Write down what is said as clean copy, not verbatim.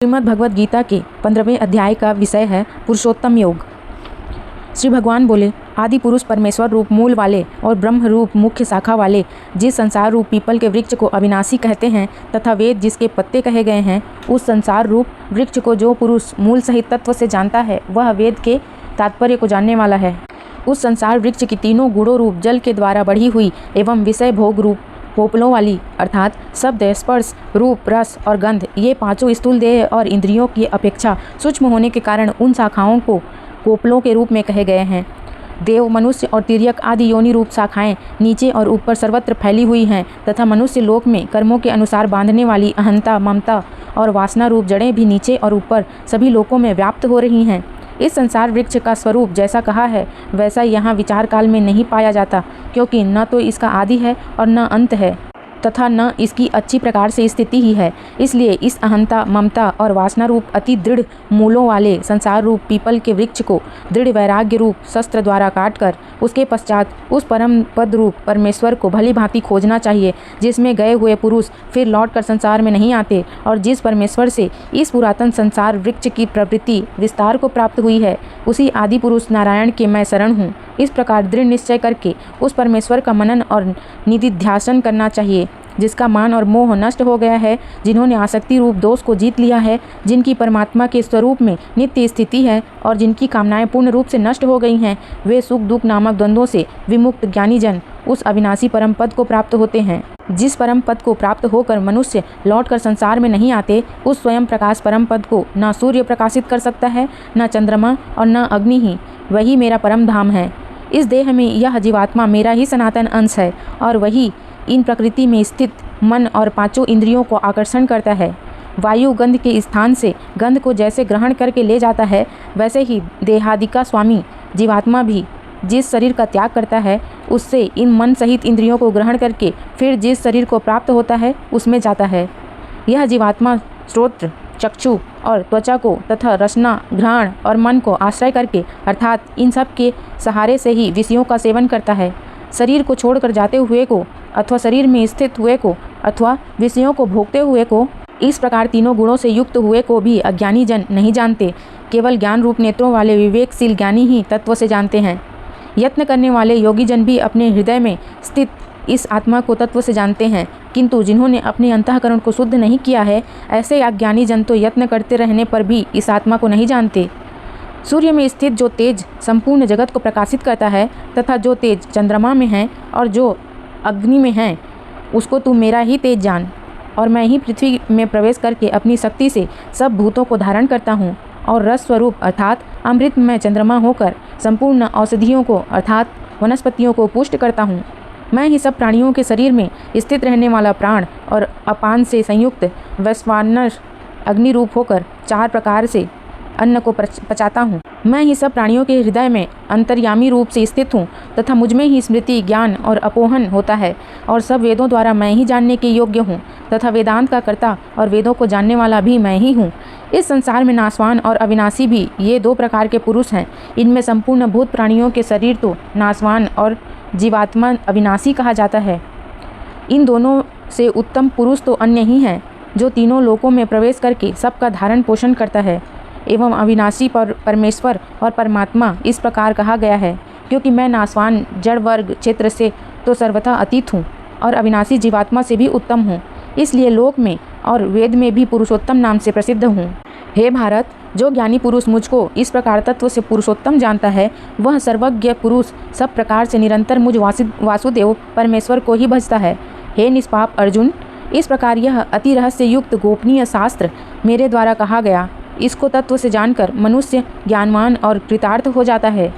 श्रीमद् भगवद गीता के 15वें अध्याय का विषय है पुरुषोत्तम योग। श्री भगवान बोले, आदि पुरुष परमेश्वर रूप मूल वाले और ब्रह्म रूप मुख्य शाखा वाले जिस संसार रूप पीपल के वृक्ष को अविनाशी कहते हैं तथा वेद जिसके पत्ते कहे गए हैं, उस संसार रूप वृक्ष को जो पुरुष मूल सहित तत्व से जानता है वह वेद के तात्पर्य को जानने वाला है। उस संसार वृक्ष की तीनों गुणों रूप जल के द्वारा बढ़ी हुई एवं विषय भोग रूप पोपलों वाली अर्थात शब्द, स्पर्श, रूप, रस और गंध, ये पांचों स्थूल देह और इंद्रियों की अपेक्षा सूक्ष्म होने के कारण उन शाखाओं को पोपलों के रूप में कहे गए हैं। देव, मनुष्य और तिर्यक आदि योनि रूप शाखाएं नीचे और ऊपर सर्वत्र फैली हुई हैं तथा मनुष्य लोक में कर्मों के अनुसार बांधने वाली अहंता, ममता और वासना रूप जड़ें भी नीचे और ऊपर सभी लोकों में व्याप्त हो रही हैं। इस संसार वृक्ष का स्वरूप जैसा कहा है वैसा यहाँ विचार काल में नहीं पाया जाता, क्योंकि न तो इसका आदि है और न अंत है तथा न इसकी अच्छी प्रकार से स्थिति ही है। इसलिए इस अहंता, ममता और वासना रूप अति दृढ़ मूलों वाले संसार रूप पीपल के वृक्ष को दृढ़ वैराग्य रूप शस्त्र द्वारा काटकर उसके पश्चात उस परम पद रूप परमेश्वर को भली भांति खोजना चाहिए, जिसमें गए हुए पुरुष फिर लौटकर संसार में नहीं आते और जिस परमेश्वर से इस पुरातन संसार वृक्ष की प्रवृत्ति विस्तार को प्राप्त हुई है, उसी आदि पुरुष नारायण के मैं शरण हूँ। इस प्रकार दृढ़ निश्चय करके उस परमेश्वर का मनन और निधिध्यासन करना चाहिए, जिसका मान और मोह नष्ट हो गया है, जिन्होंने आसक्ति रूप दोष को जीत लिया है, जिनकी परमात्मा के स्वरूप में नित्य स्थिति है और जिनकी कामनाएं पूर्ण रूप से नष्ट हो गई हैं, वे सुख दुख नामक द्वंद्वों से विमुक्त ज्ञानी जन उस अविनाशी परम पद को प्राप्त होते हैं। जिस परम पद को प्राप्त होकर मनुष्य लौटकर संसार में नहीं आते, उस स्वयं प्रकाश परम पद को न सूर्य प्रकाशित कर सकता है, न चंद्रमा और न अग्नि ही। वही मेरा परम धाम है। इस देह में यह जीवात्मा मेरा ही सनातन अंश है और वही इन प्रकृति में स्थित मन और पांचों इंद्रियों को आकर्षण करता है। वायु गंध के स्थान से गंध को जैसे ग्रहण करके ले जाता है, वैसे ही देहादिका स्वामी जीवात्मा भी जिस शरीर का त्याग करता है, उससे इन मन सहित इंद्रियों को ग्रहण करके फिर जिस शरीर को प्राप्त होता है उसमें जाता है। यह जीवात्मा श्रोत्र, चक्षु और त्वचा को तथा रसना, घ्राण और मन को आश्रय करके अर्थात इन सब के सहारे से ही विषयों का सेवन करता है। शरीर को छोड़कर जाते हुए को अथवा शरीर में स्थित हुए को अथवा विषयों को भोगते हुए को, इस प्रकार तीनों गुणों से युक्त हुए को भी अज्ञानी जन नहीं जानते। केवल ज्ञान रूप नेत्रों वाले विवेकशील ज्ञानी ही तत्व से जानते हैं। यत्न करने वाले योगी जन भी अपने हृदय में स्थित इस आत्मा को तत्व से जानते हैं, किंतु जिन्होंने अपने अंतःकरण को शुद्ध नहीं किया है, ऐसे अज्ञानी जन तो यत्न करते रहने पर भी इस आत्मा को नहीं जानते। सूर्य में स्थित जो तेज संपूर्ण जगत को प्रकाशित करता है तथा जो तेज चंद्रमा में है और जो अग्नि में है, उसको तू मेरा ही तेज जान। और मैं ही पृथ्वी में प्रवेश करके अपनी शक्ति से सब भूतों को धारण करता हूँ और रस स्वरूप अर्थात अमृत में चंद्रमा होकर संपूर्ण औषधियों को अर्थात वनस्पतियों को पुष्ट करता हूँ। मैं ही सब प्राणियों के शरीर में स्थित रहने वाला प्राण और अपान से संयुक्त वैश्वानर अग्नि रूप होकर चार प्रकार से अन्न को पचाता हूँ। मैं ही सब प्राणियों के हृदय में अंतर्यामी रूप से स्थित हूँ तथा मुझमें ही स्मृति, ज्ञान और अपोहन होता है और सब वेदों द्वारा मैं ही जानने के योग्य हूँ तथा वेदांत का कर्ता और वेदों को जानने वाला भी मैं ही हूँ। इस संसार में नाशवान और अविनाशी भी ये दो प्रकार के पुरुष हैं। इनमें संपूर्ण भूत प्राणियों के शरीर तो नाशवान और जीवात्मा अविनाशी कहा जाता है। इन दोनों से उत्तम पुरुष तो अन्य ही हैं, जो तीनों लोकों में प्रवेश करके सबका धारण पोषण करता है। एवं अविनाशी पर परमेश्वर और परमात्मा इस प्रकार कहा गया है, क्योंकि मैं नाशवान जड़ वर्ग क्षेत्र से तो सर्वथा अतीत हूँ और अविनाशी जीवात्मा से भी उत्तम हूँ। इसलिए लोक में और वेद में भी पुरुषोत्तम नाम से प्रसिद्ध हूँ। हे भारत, जो ज्ञानी पुरुष मुझको इस प्रकार तत्व से पुरुषोत्तम जानता है, वह सर्वज्ञ पुरुष सब प्रकार से निरंतर मुझ वासुदेव परमेश्वर को ही भजता है। हे निष्पाप अर्जुन, इस प्रकार यह अति रहस्य युक्त गोपनीय शास्त्र मेरे द्वारा कहा गया। इसको तत्व से जानकर मनुष्य ज्ञानवान और कृतार्थ हो जाता है।